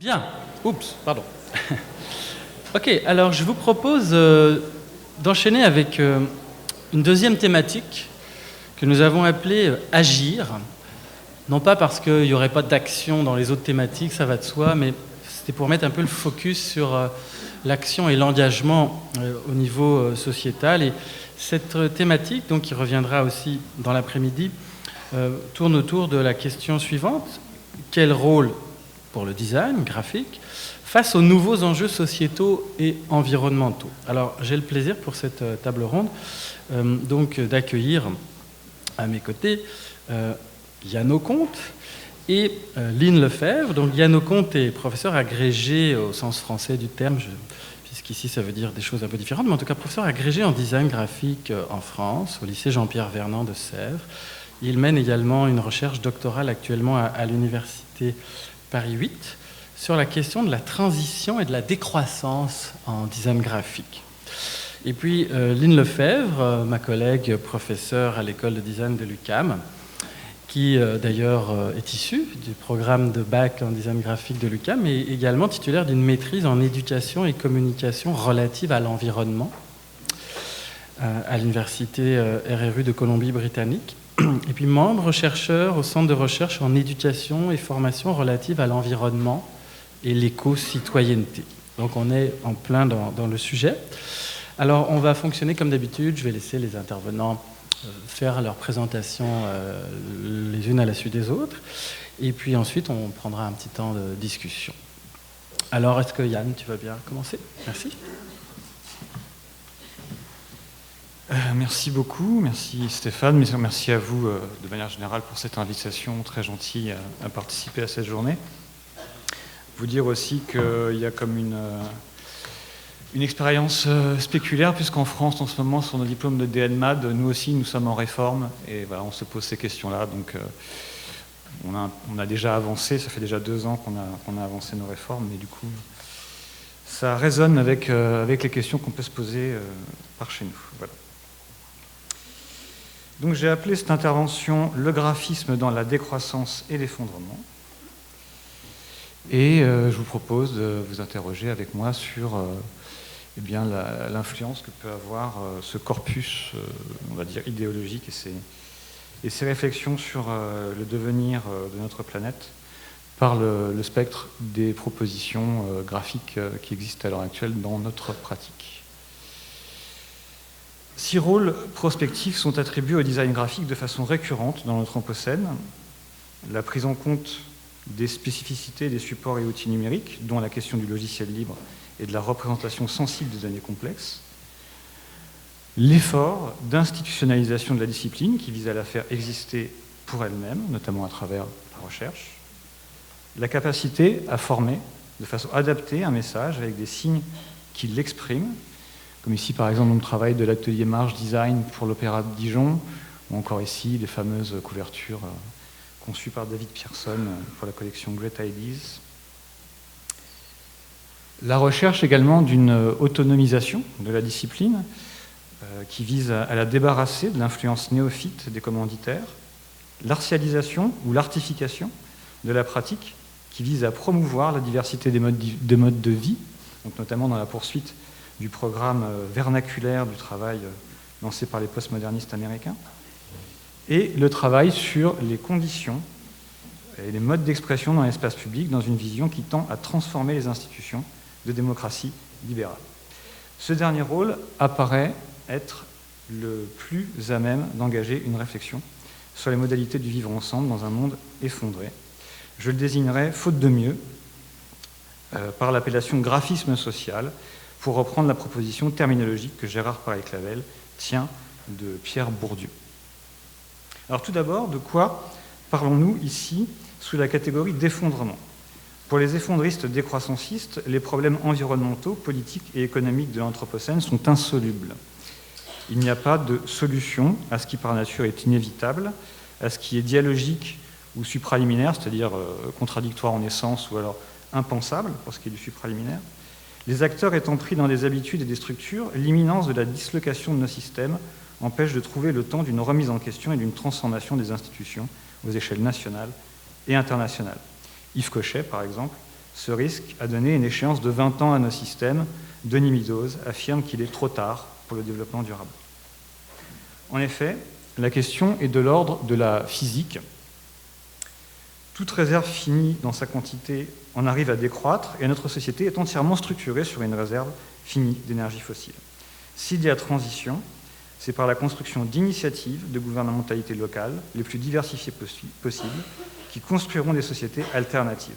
Bien. Oups, pardon. Ok, alors je vous propose d'enchaîner avec une deuxième thématique que nous avons appelée Agir. Non pas parce qu'il n'y aurait pas d'action dans les autres thématiques, ça va de soi, mais c'était pour mettre un peu le focus sur l'action et l'engagement au niveau sociétal. Et cette thématique, donc, qui reviendra aussi dans l'après-midi, tourne autour de la question suivante. Quel rôle pour le design graphique face aux nouveaux enjeux sociétaux et environnementaux? Alors, j'ai le plaisir pour cette table ronde donc d'accueillir à mes côtés Yann Auconte et Lynn Lefebvre. Donc Yann Auconte est professeur agrégé au sens français du terme, puisqu'ici ça veut dire des choses un peu différentes, mais en tout cas professeur agrégé en design graphique en France, au lycée Jean-Pierre Vernant de Sèvres. Il mène également une recherche doctorale actuellement à l'université Paris 8 sur la question de la transition et de la décroissance en design graphique. Et puis Lynn Lefebvre, ma collègue professeure à l'école de design de l'UQAM, qui d'ailleurs est issue du programme de bac en design graphique de l'UQAM, mais également titulaire d'une maîtrise en éducation et communication relative à l'environnement à l'université RRU de Colombie-Britannique. Et puis membre chercheur au Centre de recherche en éducation et formation relative à l'environnement et l'éco-citoyenneté. Donc on est en plein dans le sujet. Alors on va fonctionner comme d'habitude, je vais laisser les intervenants faire leur présentation les unes à la suite des autres, et puis ensuite on prendra un petit temps de discussion. Alors est-ce que Yann, tu vas bien commencer? Merci. Merci beaucoup, merci Stéphane, merci à vous de manière générale pour cette invitation très gentille à participer à cette journée. Vous dire aussi qu'il y a comme une expérience spéculaire, puisqu'en France en ce moment sur nos diplômes de DNMAD, nous aussi nous sommes en réforme et voilà, on se pose ces questions-là. Donc on a déjà avancé, ça fait déjà 2 ans qu'on a avancé nos réformes, mais du coup ça résonne avec les questions qu'on peut se poser par chez nous. Voilà. Donc j'ai appelé cette intervention « Le graphisme dans la décroissance et l'effondrement ». Et je vous propose de vous interroger avec moi sur eh bien, l'influence que peut avoir ce corpus, on va dire, idéologique et ses réflexions sur le devenir de notre planète par le spectre des propositions graphiques qui existent à l'heure actuelle dans notre pratique. 6 rôles prospectifs sont attribués au design graphique de façon récurrente dans notre Anthropocène. La prise en compte des spécificités des supports et outils numériques, dont la question du logiciel libre et de la représentation sensible des données complexes. L'effort d'institutionnalisation de la discipline qui vise à la faire exister pour elle-même, notamment à travers la recherche. La capacité à former de façon adaptée un message avec des signes qui l'expriment, comme ici par exemple le travail de l'atelier Marge Design pour l'Opéra de Dijon, ou encore ici les fameuses couvertures conçues par David Pearson pour la collection Great Ideas. La recherche également d'une autonomisation de la discipline qui vise à la débarrasser de l'influence néophyte des commanditaires. L'artialisation ou l'artification de la pratique qui vise à promouvoir la diversité des modes de vie, donc notamment dans la poursuite du programme vernaculaire du travail lancé par les postmodernistes américains, et le travail sur les conditions et les modes d'expression dans l'espace public dans une vision qui tend à transformer les institutions de démocratie libérale. Ce dernier rôle apparaît être le plus à même d'engager une réflexion sur les modalités du vivre ensemble dans un monde effondré. Je le désignerai, faute de mieux, par l'appellation graphisme social, pour reprendre la proposition terminologique que Gérard Paré-Clavel tient de Pierre Bourdieu. Alors tout d'abord, de quoi parlons-nous ici sous la catégorie d'effondrement? Pour les effondristes décroissancistes, les problèmes environnementaux, politiques et économiques de l'Anthropocène sont insolubles. Il n'y a pas de solution à ce qui par nature est inévitable, à ce qui est dialogique ou supraliminaire, c'est-à-dire contradictoire en essence ou alors impensable pour ce qui est du supraliminaire. Les acteurs étant pris dans des habitudes et des structures, l'imminence de la dislocation de nos systèmes empêche de trouver le temps d'une remise en question et d'une transformation des institutions aux échelles nationales et internationales. Yves Cochet, par exemple, Ce risque a donné une échéance de 20 ans à nos systèmes. Denis Meadows affirme qu'il est trop tard pour le développement durable. En effet, la question est de l'ordre de la physique. Toute réserve finie dans sa quantité en arrive à décroître et notre société est entièrement structurée sur une réserve finie d'énergie fossile. S'il y a transition, c'est par la construction d'initiatives de gouvernementalité locale les plus diversifiées possibles qui construiront des sociétés alternatives.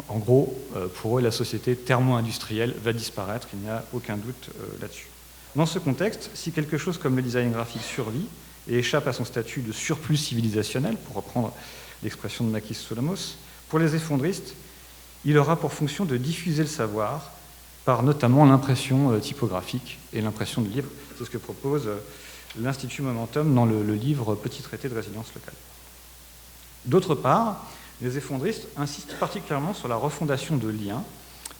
En gros, pour eux, la société thermo-industrielle va disparaître, il n'y a aucun doute là-dessus. Dans ce contexte, si quelque chose comme le design graphique survit et échappe à son statut de surplus civilisationnel, pour reprendre l'expression de Makis Solomos, pour les effondristes, il aura pour fonction de diffuser le savoir par notamment l'impression typographique et l'impression de livres. C'est ce que propose l'Institut Momentum dans le livre Petit traité de résilience locale. D'autre part, les effondristes insistent particulièrement sur la refondation de liens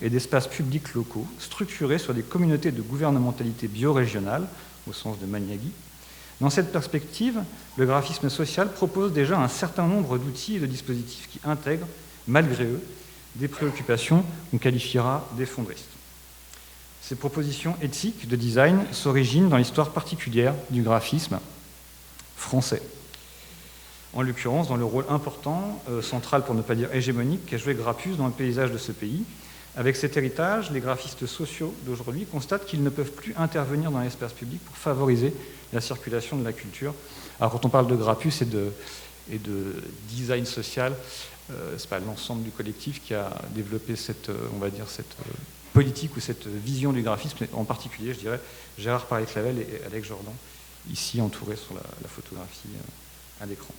et d'espaces publics locaux structurés sur des communautés de gouvernementalité biorégionale, au sens de Maniaghi. Dans cette perspective, le graphisme social propose déjà un certain nombre d'outils et de dispositifs qui intègrent, malgré eux, des préoccupations qu'on qualifiera d'effondristes. Ces propositions éthiques de design s'originent dans l'histoire particulière du graphisme français. En l'occurrence, dans le rôle important, central pour ne pas dire hégémonique, qu'a joué Grappus dans le paysage de ce pays. Avec cet héritage, les graphistes sociaux d'aujourd'hui constatent qu'ils ne peuvent plus intervenir dans l'espace public pour favoriser la circulation de la culture. Alors quand on parle de Grappus et de design social, c'est pas l'ensemble du collectif qui a développé cette, on va dire, cette politique ou cette vision du graphisme, mais en particulier, je dirais, Gérard Paré-Clavel et Alex Jordan, ici entourés sur la photographie à l'écran.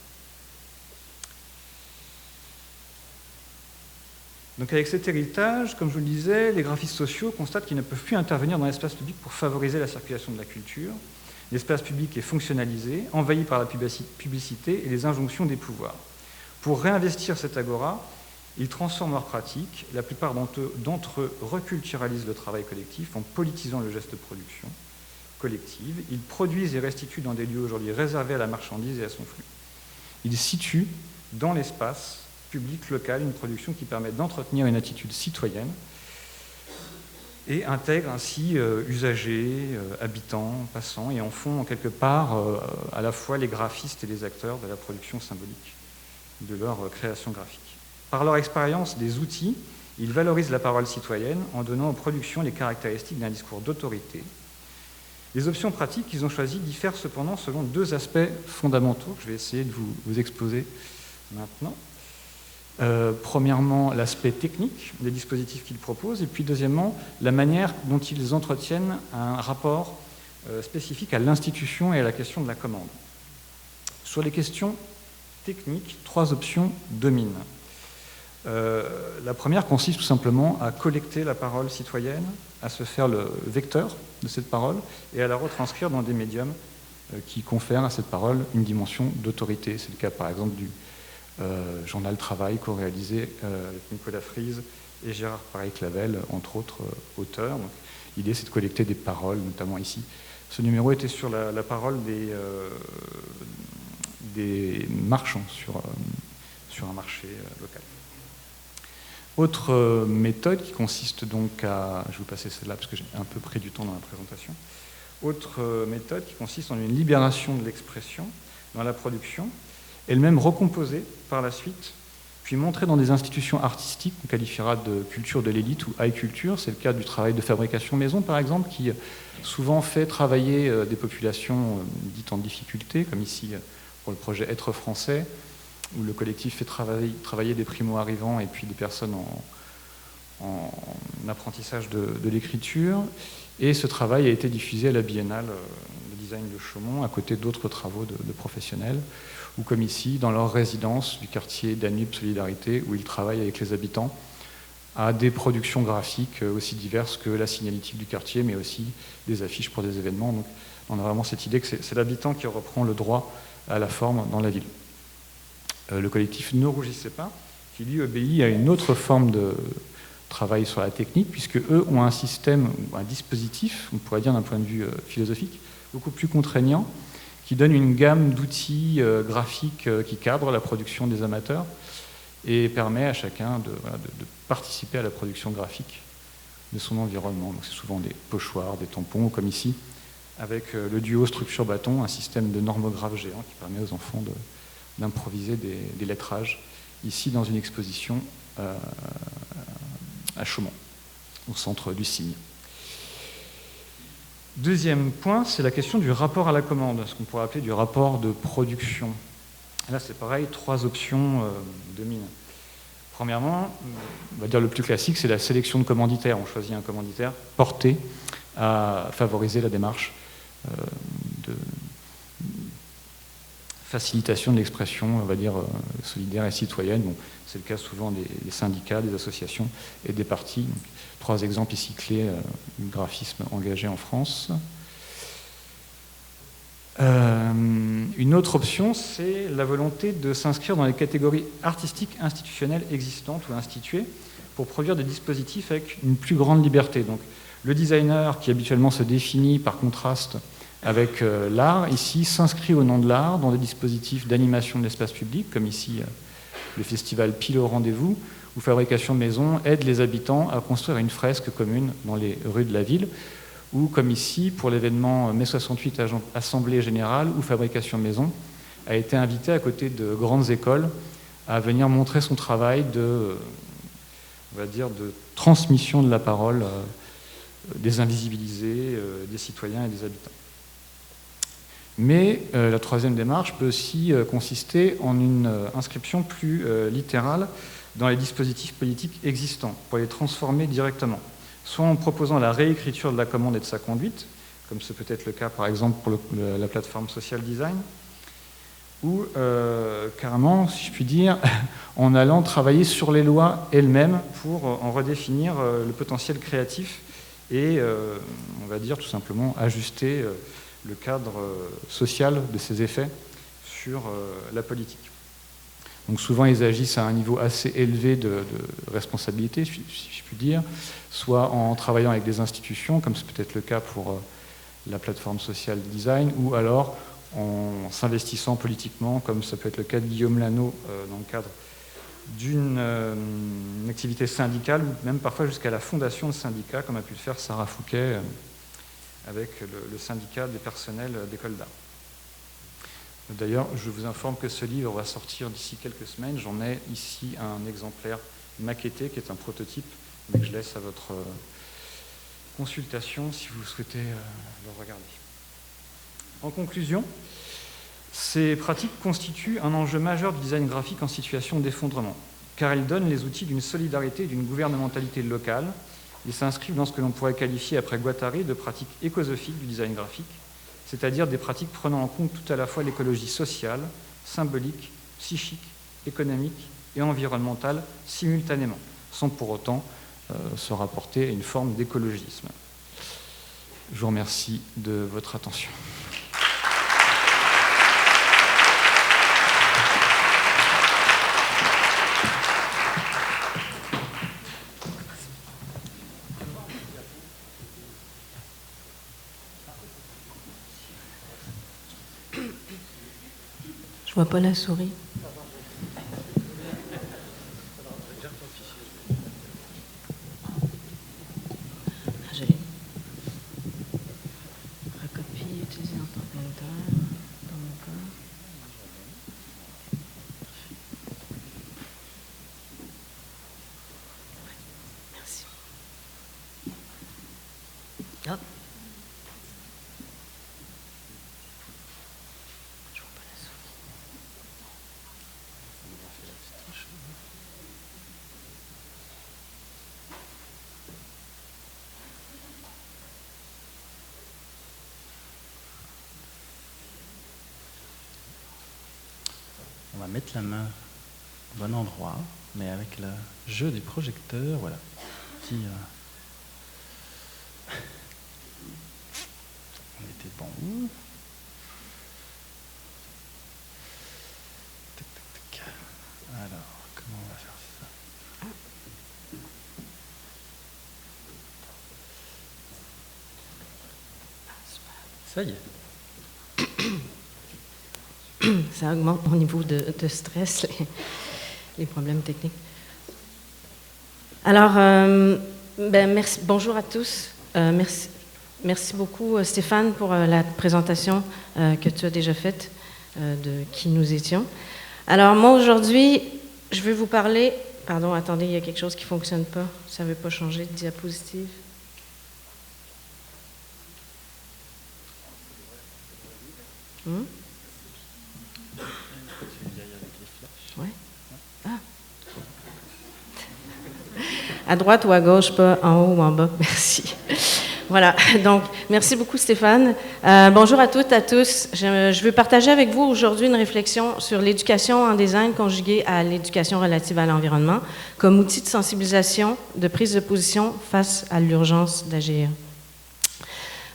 Donc avec cet héritage, comme je vous le disais, les graphistes sociaux constatent qu'ils ne peuvent plus intervenir dans l'espace public pour favoriser la circulation de la culture. L'espace public est fonctionnalisé, envahi par la publicité et les injonctions des pouvoirs. Pour réinvestir cette agora, ils transforment leurs pratiques. La plupart d'entre eux reculturalisent le travail collectif en politisant le geste de production collective. Ils produisent et restituent dans des lieux aujourd'hui réservés à la marchandise et à son flux. Ils situent dans l'espace public local une production qui permet d'entretenir une attitude citoyenne et intègre ainsi usagers, habitants, passants, et en font quelque part à la fois les graphistes et les acteurs de la production symbolique de leur création graphique. Par leur expérience des outils, ils valorisent la parole citoyenne en donnant aux productions les caractéristiques d'un discours d'autorité. Les options pratiques qu'ils ont choisies diffèrent cependant selon deux aspects fondamentaux que je vais essayer de vous exposer maintenant. Premièrement, l'aspect technique des dispositifs qu'ils proposent, et puis deuxièmement, la manière dont ils entretiennent un rapport spécifique à l'institution et à la question de la commande. Sur les questions techniques, trois options dominent. La première consiste tout simplement à collecter la parole citoyenne, à se faire le vecteur de cette parole et à la retranscrire dans des médiums qui confèrent à cette parole une dimension d'autorité. C'est le cas par exemple du journal Travail co-réalisé avec Nicolas Frise et Gérard Paré-Clavel, entre autres auteurs. L'idée, c'est de collecter des paroles, notamment ici. Ce numéro était sur la parole des marchands sur un marché local. Autre méthode qui consiste donc à... Je vais vous passer celle-là parce que j'ai un peu pris du temps dans la présentation. Autre méthode qui consiste en une libération de l'expression dans la production, elle-même recomposée par la suite, puis montrée dans des institutions artistiques qu'on qualifiera de culture de l'élite ou high culture. C'est le cas du travail de fabrication maison, par exemple, qui souvent fait travailler des populations dites en difficulté, comme ici pour le projet Être français, où le collectif fait travailler des primo-arrivants et puis des personnes en apprentissage de l'écriture. Et ce travail a été diffusé à la Biennale de design de Chaumont, à côté d'autres travaux de professionnels, ou comme ici, dans leur résidence du quartier Danube Solidarité, où ils travaillent avec les habitants à des productions graphiques aussi diverses que la signalétique du quartier, mais aussi des affiches pour des événements. Donc on a vraiment cette idée que c'est l'habitant qui reprend le droit à la forme dans la ville. Le collectif Ne rougissez pas, qui lui obéit à une autre forme de travail sur la technique, puisque eux ont un système, un dispositif, on pourrait dire d'un point de vue philosophique, beaucoup plus contraignant, qui donne une gamme d'outils graphiques qui cadrent la production des amateurs et permet à chacun de participer à la production graphique de son environnement. Donc c'est souvent des pochoirs, des tampons, comme ici, avec le duo structure-bâton, un système de normographe géant qui permet aux enfants d'improviser des lettrages, ici dans une exposition à Chaumont, au centre du Cygne. Deuxième point, c'est la question du rapport à la commande, ce qu'on pourrait appeler du rapport de production. Là, c'est pareil, 3 options dominent. Premièrement, on va dire le plus classique, c'est la sélection de commanditaires. On choisit un commanditaire porté à favoriser la démarche de facilitation de l'expression, on va dire, solidaire et citoyenne. Bon, c'est le cas souvent des syndicats, des associations et des partis. Donc, 3 exemples ici clés du graphisme engagé en France. Une autre option, c'est la volonté de s'inscrire dans les catégories artistiques institutionnelles existantes ou instituées pour produire des dispositifs avec une plus grande liberté. Donc, le designer, qui habituellement se définit par contraste avec l'art, ici s'inscrit au nom de l'art dans des dispositifs d'animation de l'espace public, comme ici le festival Pile au rendez-vous, où Fabrication Maison aide les habitants à construire une fresque commune dans les rues de la ville, ou comme ici, pour l'événement Mai 68 Assemblée Générale, où Fabrication Maison a été invité à côté de grandes écoles à venir montrer son travail de transmission de la parole des invisibilisés, des citoyens et des habitants. Mais la troisième démarche peut aussi consister en une inscription plus littérale dans les dispositifs politiques existants, pour les transformer directement, soit en proposant la réécriture de la commande et de sa conduite, comme ce peut être le cas par exemple pour la plateforme Social Design, ou carrément, si je puis dire, en allant travailler sur les lois elles-mêmes pour en redéfinir le potentiel créatif et, on va dire tout simplement, ajuster le cadre social de ces effets sur la politique. Donc souvent, ils agissent à un niveau assez élevé de responsabilité, si je puis dire, soit en travaillant avec des institutions, comme c'est peut-être le cas pour la plateforme Social Design, ou alors en s'investissant politiquement, comme ça peut être le cas de Guillaume Lano dans le cadre d'une activité syndicale, ou même parfois jusqu'à la fondation de syndicats, comme a pu le faire Sarah Fouquet avec le syndicat des personnels d'école d'art. D'ailleurs, je vous informe que ce livre va sortir d'ici quelques semaines. J'en ai ici un exemplaire maquetté, qui est un prototype, mais que je laisse à votre consultation si vous souhaitez le regarder. En conclusion, ces pratiques constituent un enjeu majeur du design graphique en situation d'effondrement, car elles donnent les outils d'une solidarité et d'une gouvernementalité locale. Ils s'inscrivent dans ce que l'on pourrait qualifier, après Guattari, de pratiques écosophiques du design graphique, c'est-à-dire des pratiques prenant en compte tout à la fois l'écologie sociale, symbolique, psychique, économique et environnementale simultanément, sans pour autant se rapporter à une forme d'écologisme. Je vous remercie de votre attention. Je vois pas la souris. Je l'ai. Recopier, utiliser en tant qu'auteur dans mon cas. Merci. Hop. On va mettre la main au bon endroit, mais avec le jeu du projecteur, voilà. Petit, on était bon. Tac, tac, tac. Alors, comment on va faire ça? Ça y est. Ça augmente mon niveau de stress. les problèmes techniques. Alors, merci, bonjour à tous. Merci beaucoup, Stéphane, pour la présentation que tu as déjà faite de qui nous étions. Alors, moi, aujourd'hui, je vais vous parler... Pardon, attendez, il y a quelque chose qui ne fonctionne pas. Ça ne veut pas changer de diapositive. Ouais. Ah. À droite ou à gauche, pas en haut ou en bas. Merci. Voilà, donc merci beaucoup Stéphane. Bonjour à toutes, à tous. Je veux partager avec vous aujourd'hui une réflexion sur l'éducation en design conjuguée à l'éducation relative à l'environnement comme outil de sensibilisation, de prise de position face à l'urgence d'agir.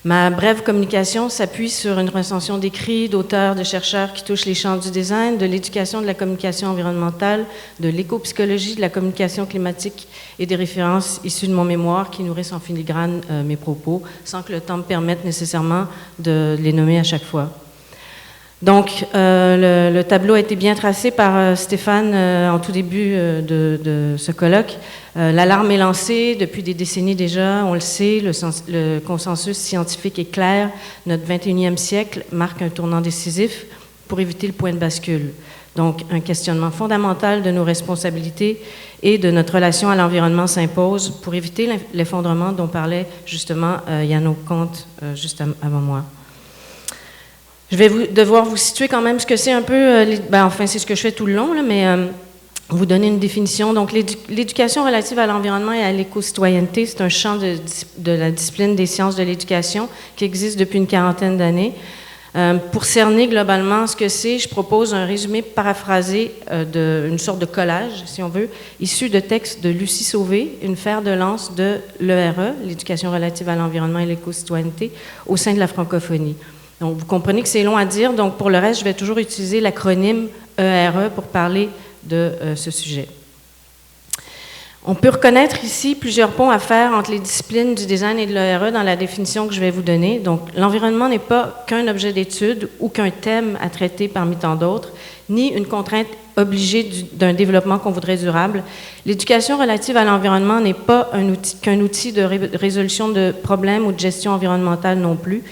Ma brève communication s'appuie sur une recension d'écrits, d'auteurs, de chercheurs qui touchent les champs du design, de l'éducation, de la communication environnementale, de l'éco-psychologie, de la communication climatique et des références issues de mon mémoire qui nourrissent en filigrane mes propos, sans que le temps me permette nécessairement de les nommer à chaque fois. Donc, le tableau a été bien tracé par Stéphane en tout début de ce colloque. L'alarme est lancée depuis des décennies déjà, on le sait, le consensus scientifique est clair. Notre 21e siècle marque un tournant décisif pour éviter le point de bascule. Donc, un questionnement fondamental de nos responsabilités et de notre relation à l'environnement s'impose pour éviter l'effondrement dont parlait justement Yann Ocomte juste avant moi. Je vais devoir vous situer quand même ce que c'est un peu, enfin c'est ce que je fais tout le long, là, mais vous donner une définition. Donc l'éducation relative à l'environnement et à l'éco-citoyenneté, c'est un champ de la discipline des sciences de l'éducation qui existe depuis une quarantaine d'années. Pour cerner globalement ce que c'est, je propose un résumé paraphrasé d'une sorte de collage, si on veut, issu de textes de Lucie Sauvé, une fer de lance de l'ERE, l'éducation relative à l'environnement et l'éco-citoyenneté, au sein de la francophonie. Donc, vous comprenez que c'est long à dire, donc pour le reste, je vais toujours utiliser l'acronyme ERE pour parler de ce sujet. On peut reconnaître ici plusieurs ponts à faire entre les disciplines du design et de l'ERE dans la définition que je vais vous donner. Donc, l'environnement n'est pas qu'un objet d'étude ou qu'un thème à traiter parmi tant d'autres, ni une contrainte obligée d'un développement qu'on voudrait durable. L'éducation relative à l'environnement n'est pas qu'un outil de résolution de problèmes ou de gestion environnementale non plus.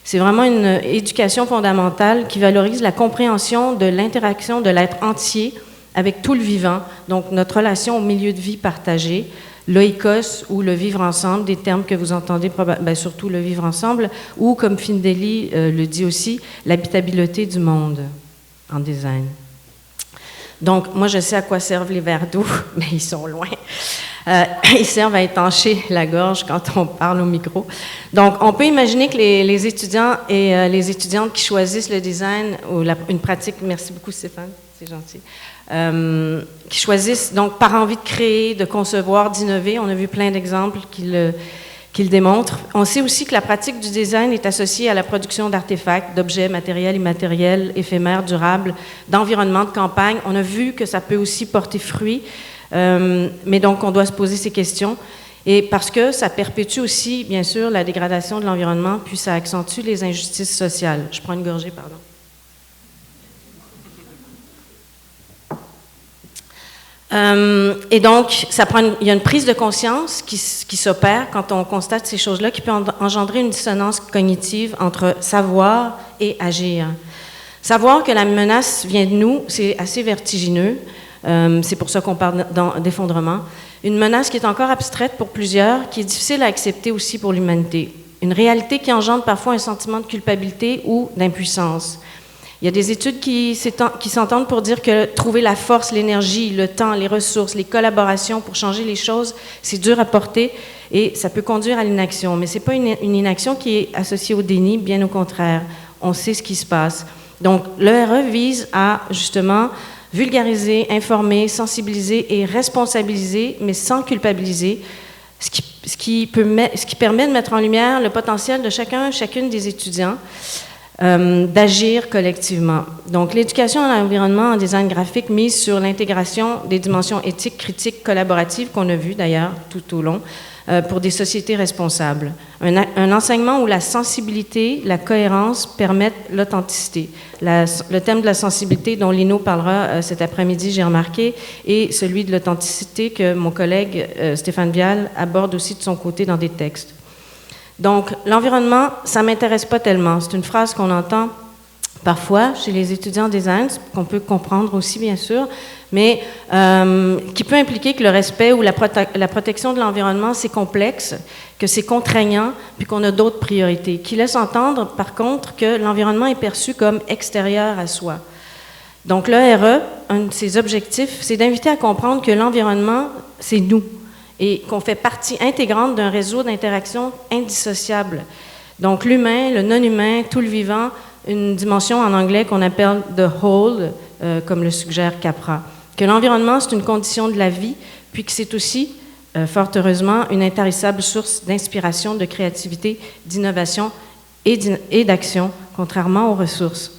C'est vraiment une éducation fondamentale qui valorise la compréhension de l'interaction de l'être entier avec tout le vivant, donc notre relation au milieu de vie partagé, l'oikos ou le vivre ensemble, des termes que vous entendez surtout le vivre ensemble, ou comme Findeli le dit aussi, l'habitabilité du monde en design. Donc, moi, je sais à quoi servent les verres d'eau, mais ils sont loin. Ils servent à étancher la gorge quand on parle au micro. Donc, on peut imaginer que les étudiants et les étudiantes qui choisissent le design ou une pratique, merci beaucoup Stéphane, c'est gentil, qui choisissent donc par envie de créer, de concevoir, d'innover. On a vu plein d'exemples qui le démontrent. On sait aussi que la pratique du design est associée à la production d'artefacts, d'objets matériels, immatériels, éphémères, durables, d'environnements de campagne. On a vu que ça peut aussi porter fruit. Mais donc, on doit se poser ces questions. Et parce que ça perpétue aussi, bien sûr, la dégradation de l'environnement, puis ça accentue les injustices sociales. Je prends une gorgée, pardon. Et donc, il y a une prise de conscience qui s'opère quand on constate ces choses-là, qui peut engendrer une dissonance cognitive entre savoir et agir. Savoir que la menace vient de nous, c'est assez vertigineux. C'est pour ça qu'on parle d'effondrement. Une menace qui est encore abstraite pour plusieurs, qui est difficile à accepter aussi pour l'humanité. Une réalité qui engendre parfois un sentiment de culpabilité ou d'impuissance. Il y a des études qui s'entendent pour dire que trouver la force, l'énergie, le temps, les ressources, les collaborations pour changer les choses, c'est dur à porter et ça peut conduire à l'inaction. Mais ce n'est pas une inaction qui est associée au déni, bien au contraire. On sait ce qui se passe. Donc, l'ERE vise à, justement, vulgariser, informer, sensibiliser et responsabiliser, mais sans culpabiliser, ce qui permet de mettre en lumière le potentiel de chacune des étudiants. d'agir collectivement. Donc, l'éducation à l'environnement en design graphique mise sur l'intégration des dimensions éthiques, critiques, collaboratives, qu'on a vues d'ailleurs tout au long, pour des sociétés responsables. Un enseignement où la sensibilité, la cohérence permettent l'authenticité. Le thème de la sensibilité dont Lino parlera cet après-midi, j'ai remarqué, et celui de l'authenticité que mon collègue Stéphane Vial aborde aussi de son côté dans des textes. Donc, l'environnement, ça ne m'intéresse pas tellement. C'est une phrase qu'on entend parfois chez les étudiants en design, qu'on peut comprendre aussi, bien sûr, mais qui peut impliquer que le respect ou la protection de l'environnement, c'est complexe, que c'est contraignant, puis qu'on a d'autres priorités, qui laisse entendre, par contre, que l'environnement est perçu comme extérieur à soi. Donc, l'ERE, un de ses objectifs, c'est d'inviter à comprendre que l'environnement, c'est nous, et qu'on fait partie intégrante d'un réseau d'interactions indissociables. Donc, l'humain, le non-humain, tout le vivant, une dimension en anglais qu'on appelle « the whole », comme le suggère Capra. Que l'environnement, c'est une condition de la vie, puis que c'est aussi, fort heureusement, une intarissable source d'inspiration, de créativité, d'innovation et d'action, contrairement aux ressources.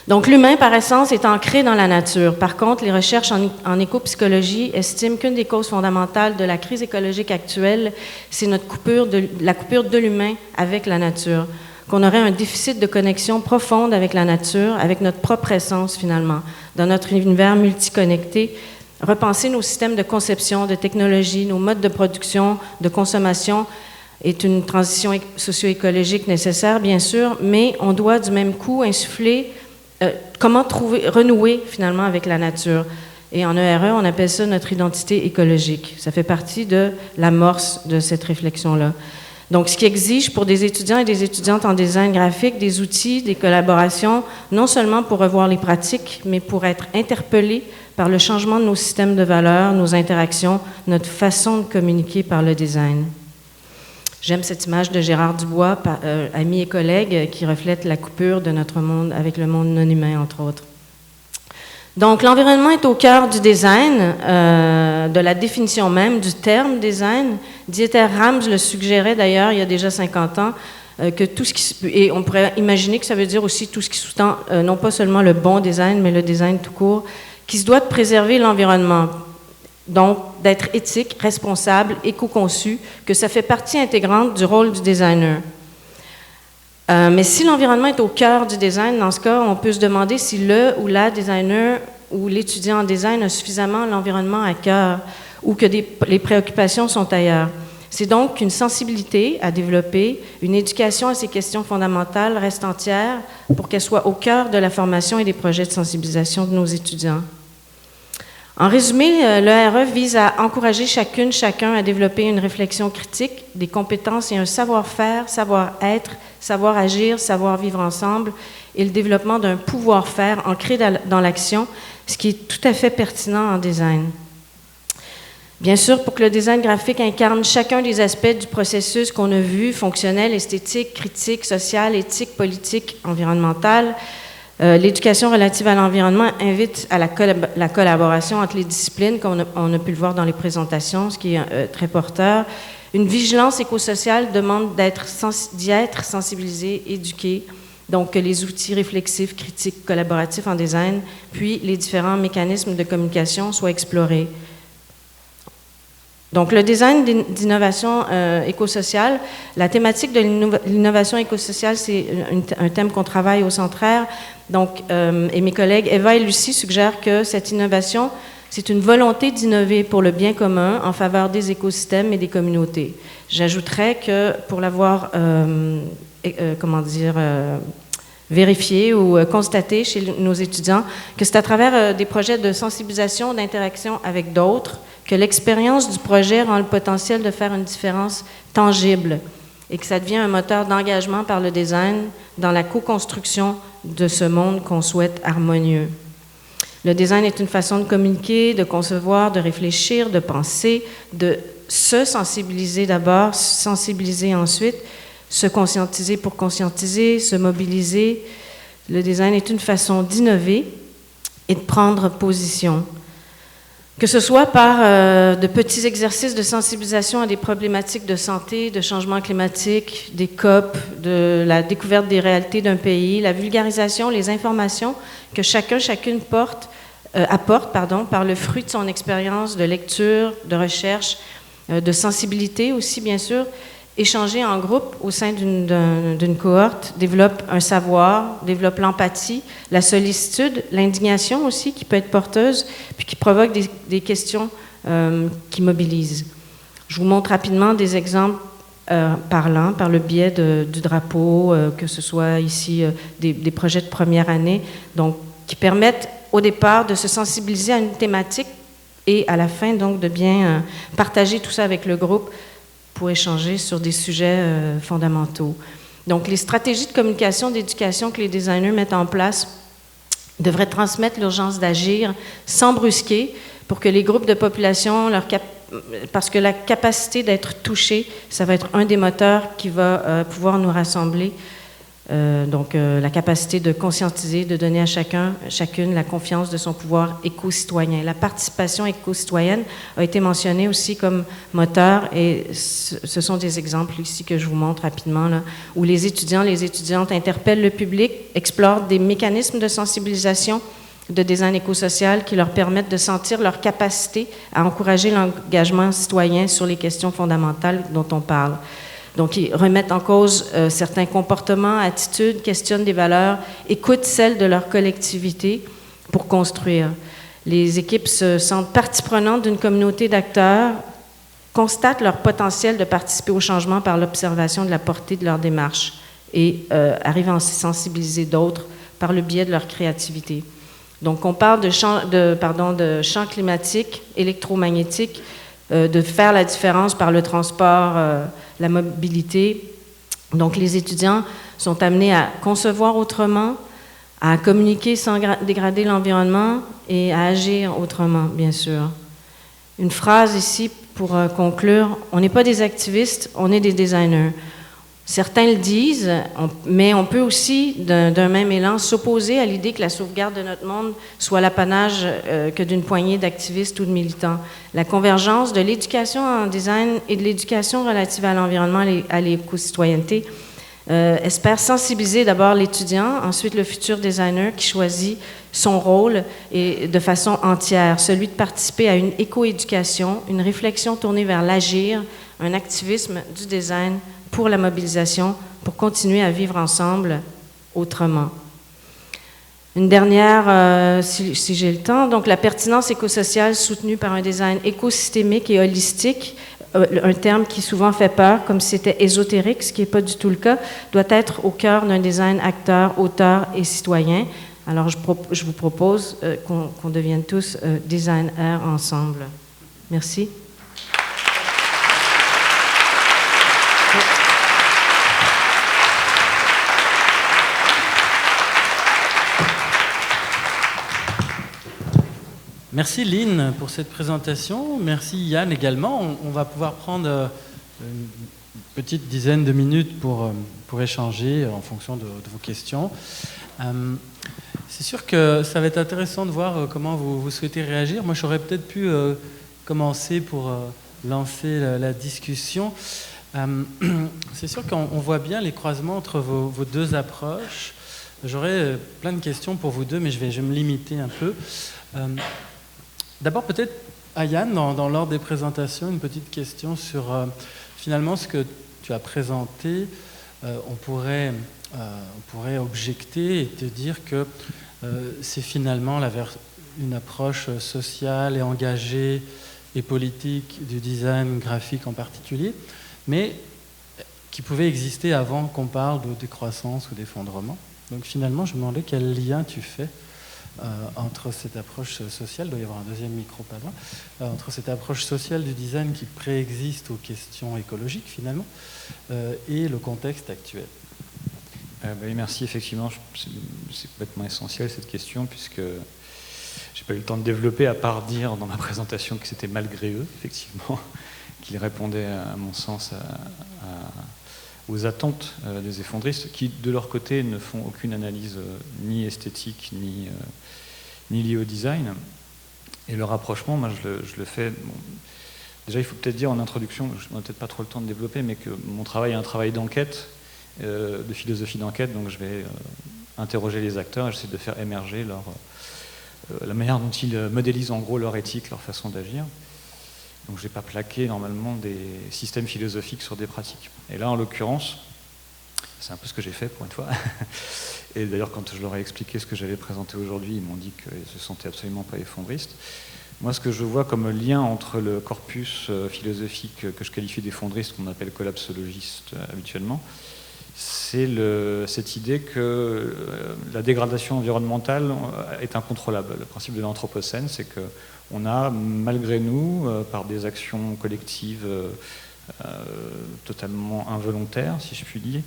Donc, l'humain, par essence, est ancré dans la nature. Par contre, les recherches en écopsychologie estiment qu'une des causes fondamentales de la crise écologique actuelle, c'est la coupure de l'humain avec la nature. Qu'on aurait un déficit de connexion profonde avec la nature, avec notre propre essence, finalement, dans notre univers multiconnecté. Repenser nos systèmes de conception, de technologie, nos modes de production, de consommation est une transition socio-écologique nécessaire, bien sûr, mais on doit du même coup insuffler comment renouer finalement avec la nature. Et en ERE, on appelle ça notre identité écologique. Ça fait partie de l'amorce de cette réflexion-là. Donc, ce qui exige pour des étudiants et des étudiantes en design graphique des outils, des collaborations, non seulement pour revoir les pratiques, mais pour être interpellés par le changement de nos systèmes de valeurs, nos interactions, notre façon de communiquer par le design. J'aime cette image de Gérard Dubois, ami et collègue, qui reflète la coupure de notre monde avec le monde non humain, entre autres. Donc, l'environnement est au cœur du design, de la définition même du terme design. Dieter Rams le suggérait d'ailleurs il y a déjà 50 ans, que tout ce qui... Et on pourrait imaginer que ça veut dire aussi tout ce qui sous-tend, non pas seulement le bon design, mais le design tout court, qui se doit de préserver l'environnement. Donc, d'être éthique, responsable, éco-conçu, que ça fait partie intégrante du rôle du designer. Mais si l'environnement est au cœur du design, dans ce cas, on peut se demander si le ou la designer ou l'étudiant en design a suffisamment l'environnement à cœur ou que les préoccupations sont ailleurs. C'est donc qu'une sensibilité à développer, une éducation à ces questions fondamentales reste entière pour qu'elle soit au cœur de la formation et des projets de sensibilisation de nos étudiants. En résumé, l'ERE vise à encourager chacun à développer une réflexion critique, des compétences et un savoir-faire, savoir-être, savoir-agir, savoir-vivre ensemble et le développement d'un pouvoir-faire ancré dans l'action, ce qui est tout à fait pertinent en design. Bien sûr, pour que le design graphique incarne chacun des aspects du processus qu'on a vu, fonctionnel, esthétique, critique, social, éthique, politique, environnemental, l'éducation relative à l'environnement invite à la collaboration entre les disciplines, comme on a pu le voir dans les présentations, ce qui est très porteur. Une vigilance écosociale demande d'y être sensibilisé, éduqué, donc que les outils réflexifs, critiques, collaboratifs en design, puis les différents mécanismes de communication soient explorés. Donc, le design d'innovation écosociale, la thématique de l'innovation écosociale, c'est un thème qu'on travaille au Centraire. Donc, et mes collègues Eva et Lucie suggèrent que cette innovation, c'est une volonté d'innover pour le bien commun en faveur des écosystèmes et des communautés. J'ajouterais que pour l'avoir, vérifié ou constaté chez nos étudiants, que c'est à travers des projets de sensibilisation, d'interaction avec d'autres, que l'expérience du projet rend le potentiel de faire une différence tangible et que ça devient un moteur d'engagement par le design dans la co-construction de ce monde qu'on souhaite harmonieux. Le design est une façon de communiquer, de concevoir, de réfléchir, de penser, de se sensibiliser d'abord, sensibiliser ensuite, se conscientiser pour conscientiser, se mobiliser. Le design est une façon d'innover et de prendre position. Que ce soit par de petits exercices de sensibilisation à des problématiques de santé, de changement climatique, des COP, de la découverte des réalités d'un pays, la vulgarisation, les informations que chacune apporte par le fruit de son expérience de lecture, de recherche, de sensibilité aussi, bien sûr, échanger en groupe au sein d'une cohorte, développe un savoir, développe l'empathie, la sollicitude, l'indignation aussi qui peut être porteuse, puis qui provoque des questions qui mobilisent. Je vous montre rapidement des exemples parlants par le biais du drapeau, que ce soit ici des projets de première année, donc qui permettent au départ de se sensibiliser à une thématique et à la fin donc de bien partager tout ça avec le groupe pour échanger sur des sujets fondamentaux. Donc, les stratégies de communication, d'éducation que les designers mettent en place devraient transmettre l'urgence d'agir sans brusquer pour que les groupes de population, parce que la capacité d'être touché, ça va être un des moteurs qui va pouvoir nous rassembler. La capacité de conscientiser, de donner à chacune la confiance de son pouvoir éco-citoyen. La participation éco-citoyenne a été mentionnée aussi comme moteur et ce sont des exemples ici que je vous montre rapidement, là, où les étudiantes interpellent le public, explorent des mécanismes de sensibilisation de design éco-social qui leur permettent de sentir leur capacité à encourager l'engagement citoyen sur les questions fondamentales dont on parle. Donc, ils remettent en cause certains comportements, attitudes, questionnent des valeurs, écoutent celles de leur collectivité pour construire. Les équipes se sentent partie prenante d'une communauté d'acteurs, constatent leur potentiel de participer au changement par l'observation de la portée de leur démarche et arrivent à en sensibiliser d'autres par le biais de leur créativité. Donc, on parle de champ climatique, électromagnétique, de faire la différence par le transport, la mobilité. Donc, les étudiants sont amenés à concevoir autrement, à communiquer sans dégrader l'environnement et à agir autrement, bien sûr. Une phrase ici pour conclure, on n'est pas des activistes, on est des designers. Certains le disent, mais on peut aussi, d'un même élan, s'opposer à l'idée que la sauvegarde de notre monde soit l'apanage que d'une poignée d'activistes ou de militants. La convergence de l'éducation en design et de l'éducation relative à l'environnement et à l'éco-citoyenneté espère sensibiliser d'abord l'étudiant, ensuite le futur designer qui choisit son rôle et de façon entière, celui de participer à une éco-éducation, une réflexion tournée vers l'agir, un activisme du design pour la mobilisation, pour continuer à vivre ensemble autrement. Une dernière, si j'ai le temps, donc la pertinence écosociale soutenue par un design écosystémique et holistique, un terme qui souvent fait peur, comme si c'était ésotérique, ce qui n'est pas du tout le cas, doit être au cœur d'un design acteur, auteur et citoyen. Alors je vous propose qu'on devienne tous designers ensemble. Merci. Merci Lynn pour cette présentation. Merci Yann également. On va pouvoir prendre une petite dizaine de minutes pour échanger en fonction de vos questions. C'est sûr que ça va être intéressant de voir comment vous souhaitez réagir. Moi, j'aurais peut-être pu commencer pour lancer la discussion. C'est sûr qu'on voit bien les croisements entre vos deux approches. J'aurais plein de questions pour vous deux, mais je vais me limiter un peu. D'abord, peut-être à Yann, dans l'ordre des présentations, une petite question sur finalement ce que tu as présenté. On pourrait objecter et te dire que c'est finalement une approche sociale et engagée et politique du design graphique en particulier, mais qui pouvait exister avant qu'on parle de décroissance ou d'effondrement. Donc finalement, je me demandais quel lien tu fais entre cette approche sociale, il doit y avoir un deuxième micro pas loin, entre cette approche sociale du design qui préexiste aux questions écologiques finalement, et le contexte actuel. Oui, merci, effectivement, c'est complètement essentiel cette question, puisque j'ai pas eu le temps de développer, à part dire dans ma présentation que c'était malgré eux, effectivement, qu'ils répondaient, à mon sens, aux attentes des effondristes, qui, de leur côté, ne font aucune analyse ni esthétique, ni liée au design. Et le rapprochement, moi je le fais... Bon, déjà, il faut peut-être dire en introduction, je n'ai peut-être pas trop le temps de développer, mais que mon travail est un travail d'enquête, de philosophie d'enquête, donc je vais interroger les acteurs et j'essaie de faire émerger la manière dont ils modélisent en gros leur éthique, leur façon d'agir. Donc je n'ai pas plaqué normalement des systèmes philosophiques sur des pratiques. Et là, en l'occurrence, c'est un peu ce que j'ai fait pour une fois. Et d'ailleurs, quand je leur ai expliqué ce que j'avais présenté aujourd'hui, ils m'ont dit qu'ils ne se sentaient absolument pas effondristes. Moi, ce que je vois comme lien entre le corpus philosophique que je qualifie d'effondriste, qu'on appelle collapsologiste habituellement, c'est cette idée que la dégradation environnementale est incontrôlable. Le principe de l'anthropocène, c'est qu'on a, malgré nous, par des actions collectives totalement involontaires, si je puis dire,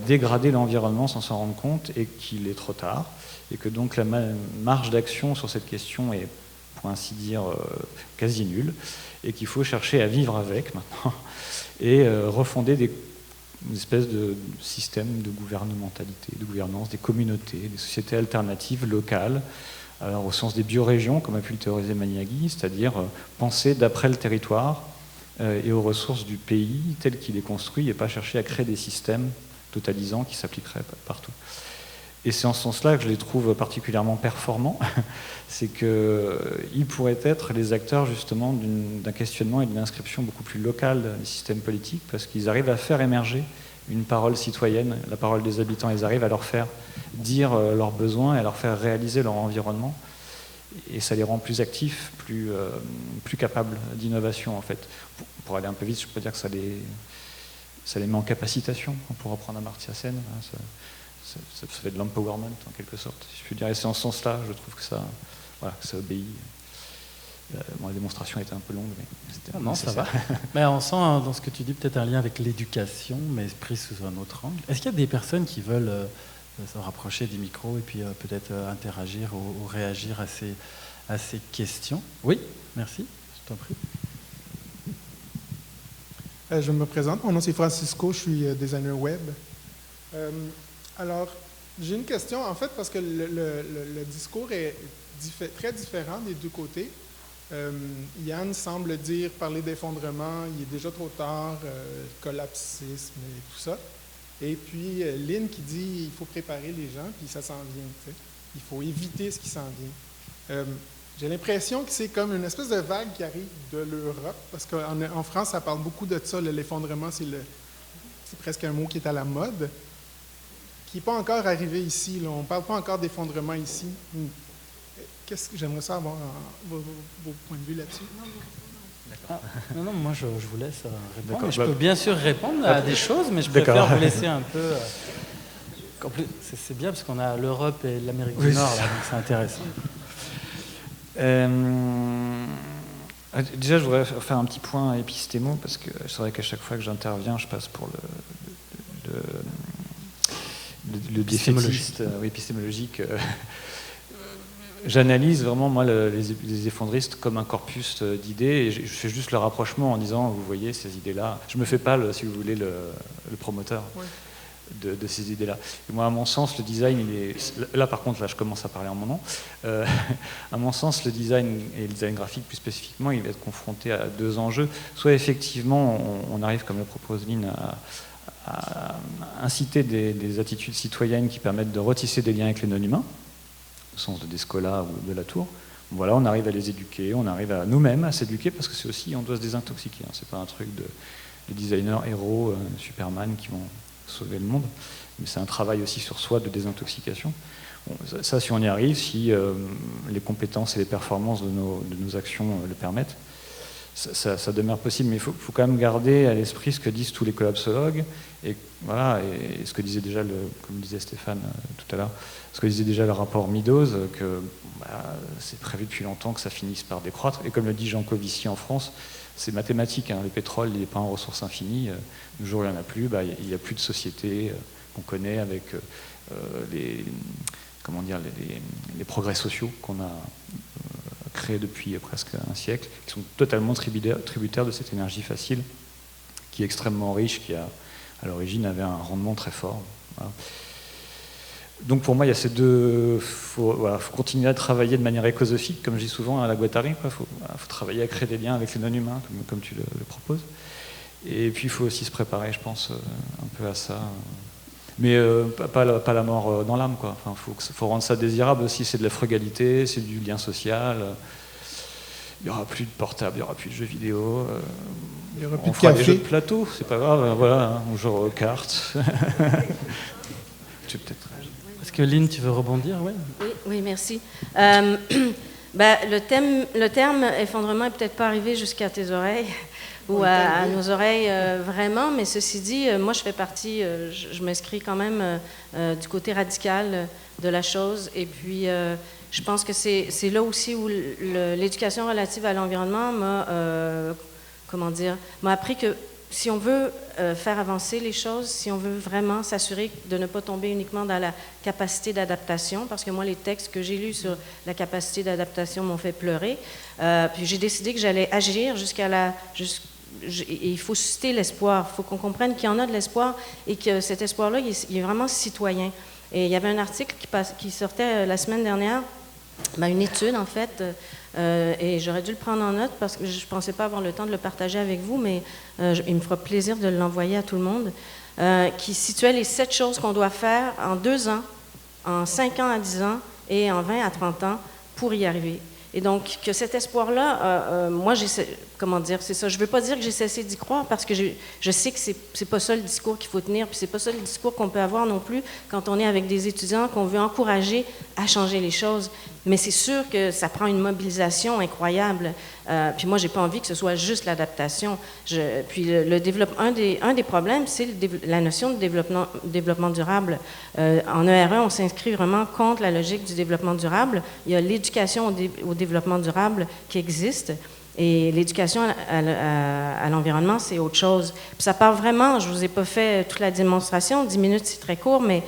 dégradé l'environnement sans s'en rendre compte et qu'il est trop tard. Et que donc la marge d'action sur cette question est, pour ainsi dire, quasi nulle. Et qu'il faut chercher à vivre avec maintenant et refonder une espèce de système de gouvernementalité, de gouvernance, des communautés, des sociétés alternatives locales, alors au sens des biorégions, comme a pu le théoriser Maniaghi, c'est-à-dire penser d'après le territoire et aux ressources du pays tel qu'il est construit et pas chercher à créer des systèmes totalisants qui s'appliqueraient partout. Et c'est en ce sens-là que je les trouve particulièrement performants, c'est qu'ils pourraient être les acteurs justement d'un questionnement et d'une inscription beaucoup plus locale des systèmes politiques, parce qu'ils arrivent à faire émerger une parole citoyenne, la parole des habitants, ils arrivent à leur faire dire leurs besoins et à leur faire réaliser leur environnement, et ça les rend plus actifs, plus capables d'innovation en fait. Pour aller un peu vite, je peux dire que ça les met en capacitation, pour reprendre Amartya Sen, ça fait de l'empowerment en quelque sorte, si je puis dire. Et c'est en ce sens-là, je trouve que ça obéit. La démonstration était un peu longue, mais c'était non, ça va. Mais on sent dans ce que tu dis peut-être un lien avec l'éducation, mais pris sous un autre angle. Est-ce qu'il y a des personnes qui veulent se rapprocher des micros et puis peut-être interagir ou réagir à ces questions? Oui, merci, je t'en prie. Je me présente, mon nom c'est Francisco, je suis designer web. Alors, j'ai une question, en fait, parce que le discours est très différent des deux côtés. Yann semble dire, parler d'effondrement, il est déjà trop tard, collapsisme et tout ça. Et puis, Lynn qui dit, il faut préparer les gens, puis ça s'en vient. Tu sais. Il faut éviter ce qui s'en vient. J'ai l'impression que c'est comme une espèce de vague qui arrive de l'Europe, parce qu'en France, ça parle beaucoup de ça, l'effondrement, c'est presque un mot qui est à la mode, qui n'est pas encore arrivé ici. Là. On ne parle pas encore d'effondrement ici. Qu'est-ce que j'aimerais savoir vos points de vue là-dessus? Non, moi je vous laisse répondre. Je peux bien sûr répondre à des choses, mais je préfère vous laisser un peu... C'est bien parce qu'on a l'Europe et l'Amérique du Nord, là, donc c'est intéressant. Déjà, je voudrais faire un petit point épistémo, parce que c'est vrai qu'à chaque fois que j'interviens, je passe pour le défaitiste épistémologique. J'analyse vraiment, moi, les effondristes comme un corpus d'idées, et je fais juste le rapprochement en disant, vous voyez, ces idées-là, je me fais pas, si vous voulez, le promoteur de ces idées-là. Et moi, à mon sens, le design, là, par contre, là, je commence à parler en mon nom. À mon sens, le design, et le design graphique plus spécifiquement, il va être confronté à deux enjeux. Soit, effectivement, on arrive, comme le propose Lynn, à inciter des attitudes citoyennes qui permettent de retisser des liens avec les non-humains, au sens de Descola ou de Latour. Voilà, on arrive à les éduquer, on arrive à nous-mêmes à s'éduquer, parce que c'est aussi, on doit se désintoxiquer. Hein. C'est pas un truc de designers héros, Superman qui vont sauver le monde, mais c'est un travail aussi sur soi de désintoxication. Bon, ça, si on y arrive, si les compétences et les performances de nos actions le permettent, ça demeure possible, mais il faut quand même garder à l'esprit ce que disent tous les collapsologues, et voilà, et ce que disait déjà, comme disait Stéphane tout à l'heure, ce que disait déjà le rapport Meadows, que c'est prévu depuis longtemps que ça finisse par décroître, et comme le dit Jean Covici en France, c'est mathématique, hein, le pétrole n'est pas en ressource infinie, le jour où il n'y en a plus, il n'y a plus de société qu'on connaît avec les progrès sociaux qu'on a créés depuis presque un siècle, qui sont totalement tributaires de cette énergie facile, qui est extrêmement riche, qui à l'origine avait un rendement très fort. Voilà. Donc pour moi, il y a ces deux. Faut continuer à travailler de manière écosophique, comme je dis souvent à la Guattari. Il faut travailler à créer des liens avec les non-humains, comme tu le proposes. Et puis il faut aussi se préparer, je pense, un peu à ça. Mais pas la mort dans l'âme, quoi. Enfin, faut rendre ça désirable aussi. C'est de la frugalité, c'est du lien social. Il n'y aura plus de portable, il n'y aura plus de jeux vidéo. Il n'y aura plus on de fera café. des jeux de plateau, c'est pas grave. Voilà, hein, on joue aux cartes. Est-ce que Lynn, tu veux rebondir? Oui, oui, merci. Le terme effondrement n'est peut-être pas arrivé jusqu'à tes oreilles ou à nos oreilles vraiment, mais ceci dit, moi je fais partie, je m'inscris quand même du côté radical de la chose, et puis je pense que c'est là aussi où l'éducation relative à l'environnement m'a appris que si on veut faire avancer les choses, si on veut vraiment s'assurer de ne pas tomber uniquement dans la capacité d'adaptation, parce que moi, les textes que j'ai lus sur la capacité d'adaptation m'ont fait pleurer, puis j'ai décidé que j'allais agir il faut susciter l'espoir. Il faut qu'on comprenne qu'il y en a de l'espoir et que cet espoir-là, il est vraiment citoyen. Et il y avait un article qui sortait la semaine dernière, une étude en fait, et j'aurais dû le prendre en note parce que je ne pensais pas avoir le temps de le partager avec vous, mais il me fera plaisir de l'envoyer à tout le monde, qui situait les 7 choses qu'on doit faire en 2 ans, en 5 ans à 10 ans et en 20 à 30 ans pour y arriver. Et donc, que cet espoir-là, moi, c'est ça. Je ne veux pas dire que j'ai cessé d'y croire parce que je sais que c'est pas ça le discours qu'il faut tenir, puis c'est pas ça le discours qu'on peut avoir non plus quand on est avec des étudiants qu'on veut encourager à changer les choses. Mais c'est sûr que ça prend une mobilisation incroyable. Puis moi, j'ai pas envie que ce soit juste l'adaptation. Puis un des problèmes, c'est la notion de développement durable. En ERE, on s'inscrit vraiment contre la logique du développement durable. Il y a l'éducation au développement durable qui existe. Et l'éducation à l'environnement, c'est autre chose. Puis ça part vraiment, je ne vous ai pas fait toute la démonstration, 10 minutes c'est très court, mais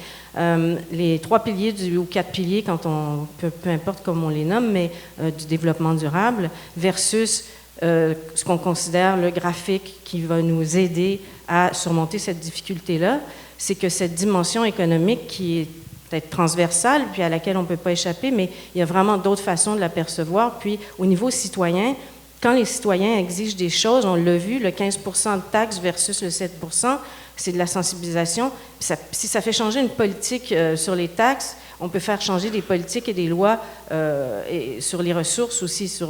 les 3 piliers ou 4 piliers, peu importe comment on les nomme, mais du développement durable versus ce qu'on considère le graphique qui va nous aider à surmonter cette difficulté-là, c'est que cette dimension économique qui est peut-être transversale, puis à laquelle on ne peut pas échapper, mais il y a vraiment d'autres façons de la percevoir. Puis au niveau citoyen, quand les citoyens exigent des choses, on l'a vu, le 15 de taxes versus le 7 c'est de la sensibilisation. Si ça fait changer une politique sur les taxes, on peut faire changer des politiques et des lois et sur les ressources aussi.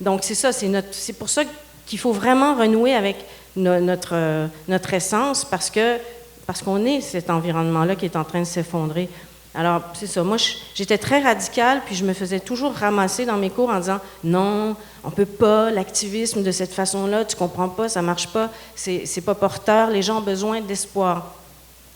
Donc c'est ça, c'est pour ça qu'il faut vraiment renouer avec notre essence parce qu'on est cet environnement-là qui est en train de s'effondrer. Alors, c'est ça. Moi, j'étais très radicale, puis je me faisais toujours ramasser dans mes cours en disant « Non, on ne peut pas, l'activisme de cette façon-là, tu ne comprends pas, ça ne marche pas, c'est pas porteur, les gens ont besoin d'espoir. »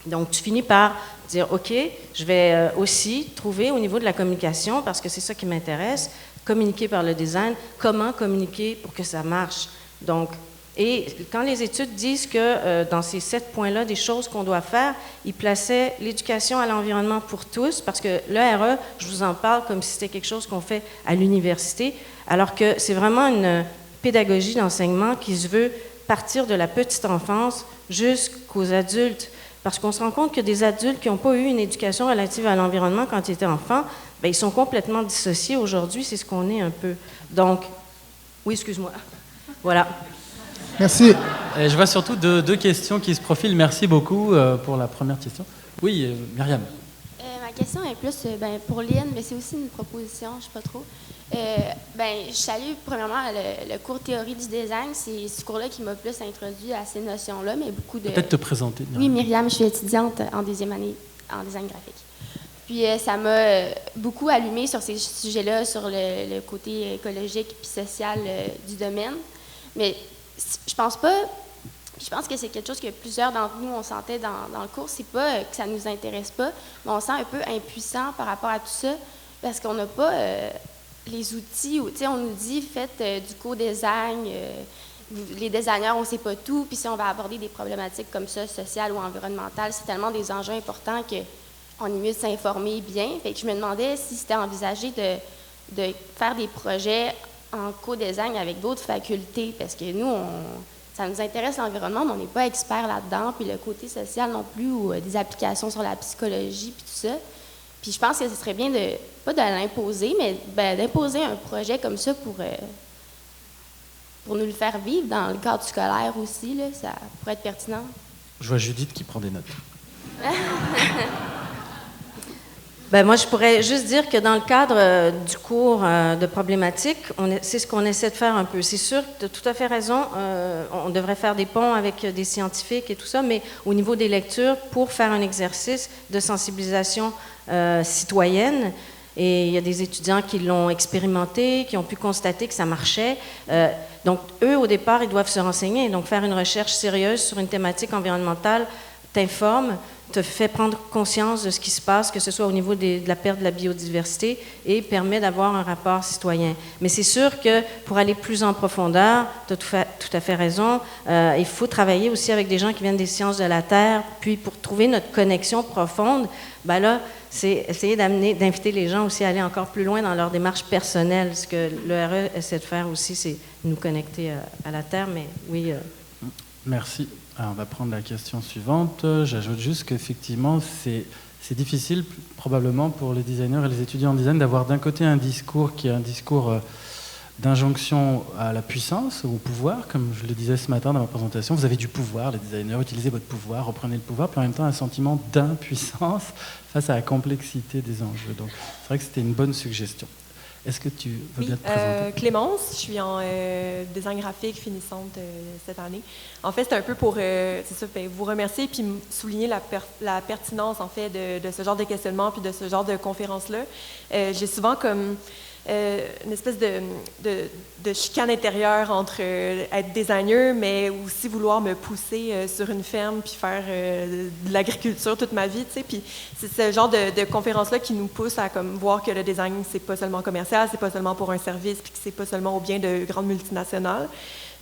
Donc, tu finis par dire « OK, je vais aussi trouver au niveau de la communication, parce que c'est ça qui m'intéresse, communiquer par le design, comment communiquer pour que ça marche. » Donc, et quand les études disent que dans ces 7 points-là, des choses qu'on doit faire, ils plaçaient l'éducation à l'environnement pour tous, parce que l'ERE, je vous en parle comme si c'était quelque chose qu'on fait à l'université, alors que c'est vraiment une pédagogie d'enseignement qui se veut partir de la petite enfance jusqu'aux adultes. Parce qu'on se rend compte que des adultes qui n'ont pas eu une éducation relative à l'environnement quand ils étaient enfants, bien, ils sont complètement dissociés aujourd'hui, c'est ce qu'on est un peu. Donc, oui, excuse-moi. Voilà. Merci. Et je vois surtout deux questions qui se profilent. Merci beaucoup pour la première question. Oui, Myriam. Ma question est plus pour Lynn, mais c'est aussi une proposition, je ne sais pas trop. Je salue premièrement le cours théorie du design. C'est ce cours-là qui m'a plus introduit à ces notions-là, mais beaucoup de... Peut-être te présenter. Oui, Myriam, je suis étudiante en 2e année en design graphique. Puis ça m'a beaucoup allumé sur ces sujets-là, sur le côté écologique et social du domaine. Mais je pense pas... Je pense que c'est quelque chose que plusieurs d'entre nous, on sentait dans le cours. C'est pas que ça nous intéresse pas, mais on se sent un peu impuissant par rapport à tout ça, parce qu'on n'a pas les outils. On nous dit, faites du co-design, les designers, on ne sait pas tout, puis si on va aborder des problématiques comme ça, sociales ou environnementales, c'est tellement des enjeux importants qu'on est mieux de s'informer bien. Fait que je me demandais si c'était envisagé de faire des projets en co-design avec d'autres facultés, parce que nous, ça nous intéresse l'environnement, mais on n'est pas expert là-dedans, puis le côté social non plus, ou des applications sur la psychologie, puis tout ça. Puis je pense que ce serait bien pas de l'imposer, mais d'imposer un projet comme ça pour nous le faire vivre dans le cadre scolaire aussi, là, ça pourrait être pertinent. Je vois Judith qui prend des notes. Moi, je pourrais juste dire que dans le cadre du cours de problématique, c'est ce qu'on essaie de faire un peu. C'est sûr que tu as tout à fait raison, on devrait faire des ponts avec des scientifiques et tout ça, mais au niveau des lectures, pour faire un exercice de sensibilisation citoyenne, et il y a des étudiants qui l'ont expérimenté, qui ont pu constater que ça marchait. Donc, eux, au départ, ils doivent se renseigner. Donc, faire une recherche sérieuse sur une thématique environnementale t'informe, te fait prendre conscience de ce qui se passe, que ce soit au niveau de la perte de la biodiversité, et permet d'avoir un rapport citoyen. Mais c'est sûr que pour aller plus en profondeur, tu as tout à fait raison, il faut travailler aussi avec des gens qui viennent des sciences de la Terre, puis pour trouver notre connexion profonde, là, c'est essayer d'inviter les gens aussi à aller encore plus loin dans leur démarche personnelle. Ce que l'ERE essaie de faire aussi, c'est nous connecter à la Terre, mais oui. Merci. Alors, on va prendre la question suivante. J'ajoute juste qu'effectivement, c'est difficile probablement pour les designers et les étudiants en design d'avoir d'un côté un discours qui est un discours d'injonction à la puissance, au pouvoir, comme je le disais ce matin dans ma présentation. Vous avez du pouvoir, les designers, utilisez votre pouvoir, reprenez le pouvoir, puis en même temps un sentiment d'impuissance face à la complexité des enjeux. Donc, c'est vrai que c'était une bonne suggestion. Est-ce que tu veux bien te présenter? Clémence, je suis en design graphique finissante cette année. En fait, c'est un peu pour vous remercier puis souligner la pertinence en fait de ce genre de questionnement puis de ce genre de conférence-là. J'ai souvent comme une espèce de chicane intérieure entre être designer, mais aussi vouloir me pousser sur une ferme puis faire de l'agriculture toute ma vie, tu sais. Puis c'est ce genre de conférence-là qui nous pousse à comme voir que le design, c'est pas seulement commercial, c'est pas seulement pour un service, puis que c'est pas seulement au bien de grandes multinationales.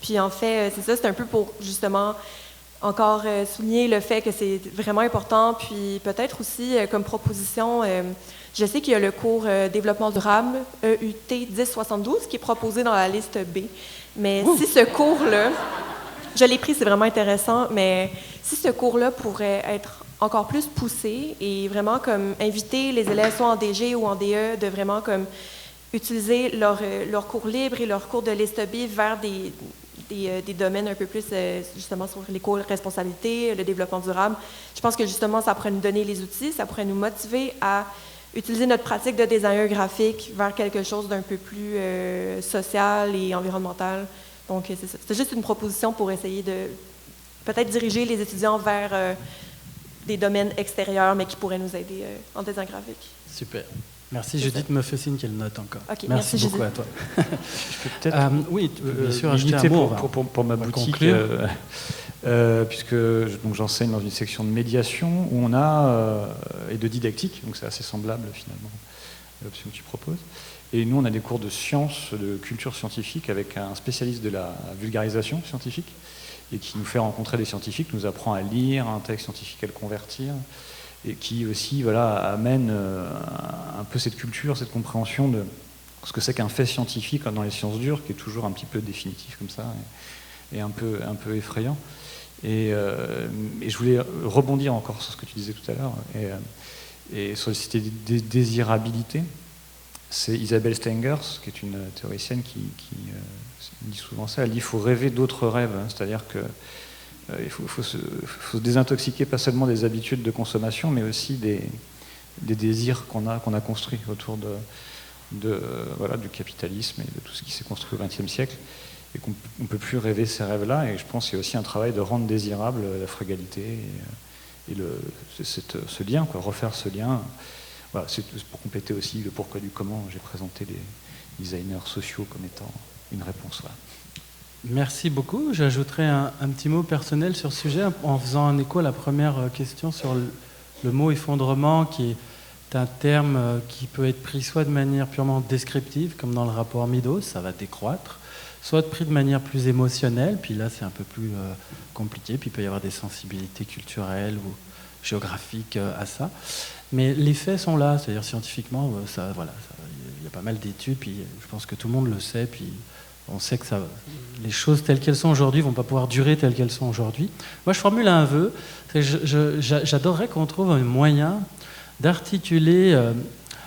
Puis en fait, c'est ça, c'est un peu pour justement encore souligner le fait que c'est vraiment important, puis peut-être aussi comme proposition. Je sais qu'il y a le cours Développement durable, EUT 1072, qui est proposé dans la liste B. Mais si ce cours-là, je l'ai pris, c'est vraiment intéressant, mais si ce cours-là pourrait être encore plus poussé et vraiment comme inviter les élèves soit en DG ou en DE de vraiment comme utiliser leur cours libre et leur cours de liste B vers des domaines un peu plus justement sur l'éco-responsabilité, le développement durable. Je pense que justement, ça pourrait nous donner les outils, ça pourrait nous motiver à utiliser notre pratique de designer graphique vers quelque chose d'un peu plus social et environnemental. Donc, c'est ça. C'est juste une proposition pour essayer de peut-être diriger les étudiants vers des domaines extérieurs, mais qui pourraient nous aider en design graphique. Super. Merci. Judith me fait signe qu'elle note encore. Okay, merci beaucoup Judith. à toi. Je peux peut-être oui, bien sûr, ajouter un mot pour ma boutique, puisque donc, j'enseigne dans une section de médiation où on a, et de didactique, donc c'est assez semblable finalement à l'option que tu proposes. Et nous, on a des cours de sciences, de culture scientifique avec un spécialiste de la vulgarisation scientifique et qui nous fait rencontrer des scientifiques, nous apprend à lire un texte scientifique, à le convertir, et qui aussi amène un peu cette culture, cette compréhension de ce que c'est qu'un fait scientifique dans les sciences dures, qui est toujours un petit peu définitif comme ça, et un peu effrayant. Et je voulais rebondir encore sur ce que tu disais tout à l'heure, et sur cette désirabilité. C'est Isabelle Stengers, qui est une théoricienne qui dit souvent ça. Elle dit qu'il faut rêver d'autres rêves, c'est-à-dire que il faut se désintoxiquer pas seulement des habitudes de consommation, mais aussi des désirs qu'on a construits autour du capitalisme et de tout ce qui s'est construit au XXe siècle, et qu'on ne peut plus rêver ces rêves-là. Et je pense qu'il y a aussi un travail de rendre désirable la frugalité et ce lien, refaire ce lien. Voilà, c'est pour compléter aussi le pourquoi du comment. J'ai présenté les designers sociaux comme étant une réponse. Voilà. Merci beaucoup. J'ajouterai un petit mot personnel sur ce sujet en faisant un écho à la première question sur le mot effondrement, qui est un terme qui peut être pris soit de manière purement descriptive, comme dans le rapport Meadows, ça va décroître, soit pris de manière plus émotionnelle, puis là c'est un peu plus compliqué, puis il peut y avoir des sensibilités culturelles ou géographiques à ça. Mais les faits sont là, c'est-à-dire scientifiquement, il y a pas mal d'études, puis je pense que tout le monde le sait, puis on sait que les choses telles qu'elles sont aujourd'hui ne vont pas pouvoir durer telles qu'elles sont aujourd'hui. Moi, je formule un vœu. J'adorerais qu'on trouve un moyen d'articuler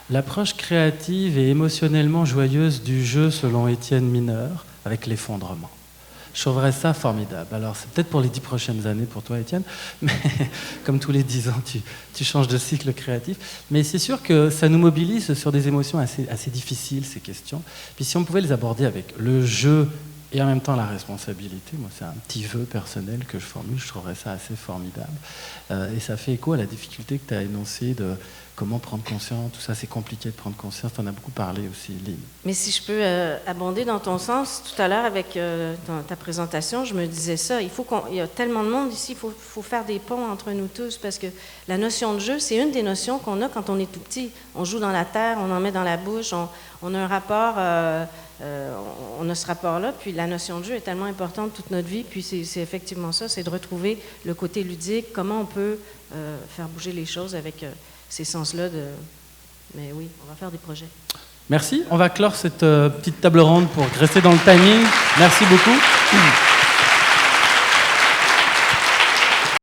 l'approche créative et émotionnellement joyeuse du jeu selon Étienne Mineur avec l'effondrement. Je trouverais ça formidable. Alors, c'est peut-être pour les 10 prochaines années pour toi, Étienne, mais comme tous les 10 ans, tu changes de cycle créatif. Mais c'est sûr que ça nous mobilise sur des émotions assez difficiles, ces questions. Puis si on pouvait les aborder avec le jeu et en même temps la responsabilité, moi, c'est un petit vœu personnel que je formule, je trouverais ça assez formidable. Et ça fait écho à la difficulté que tu as énoncée de comment prendre conscience, tout ça, c'est compliqué de prendre conscience. Tu en as beaucoup parlé aussi, Lynn. Mais si je peux abonder dans ton sens, tout à l'heure avec ta présentation, je me disais ça, il y a tellement de monde ici, il faut faire des ponts entre nous tous, parce que la notion de jeu, c'est une des notions qu'on a quand on est tout petit. On joue dans la terre, on en met dans la bouche, on a un rapport, on a ce rapport-là, puis la notion de jeu est tellement importante toute notre vie, puis c'est effectivement ça, c'est de retrouver le côté ludique, comment on peut faire bouger les choses avec ces sens-là. Mais oui, on va faire des projets. Merci. On va clore cette petite table ronde pour rester dans le timing. Merci beaucoup.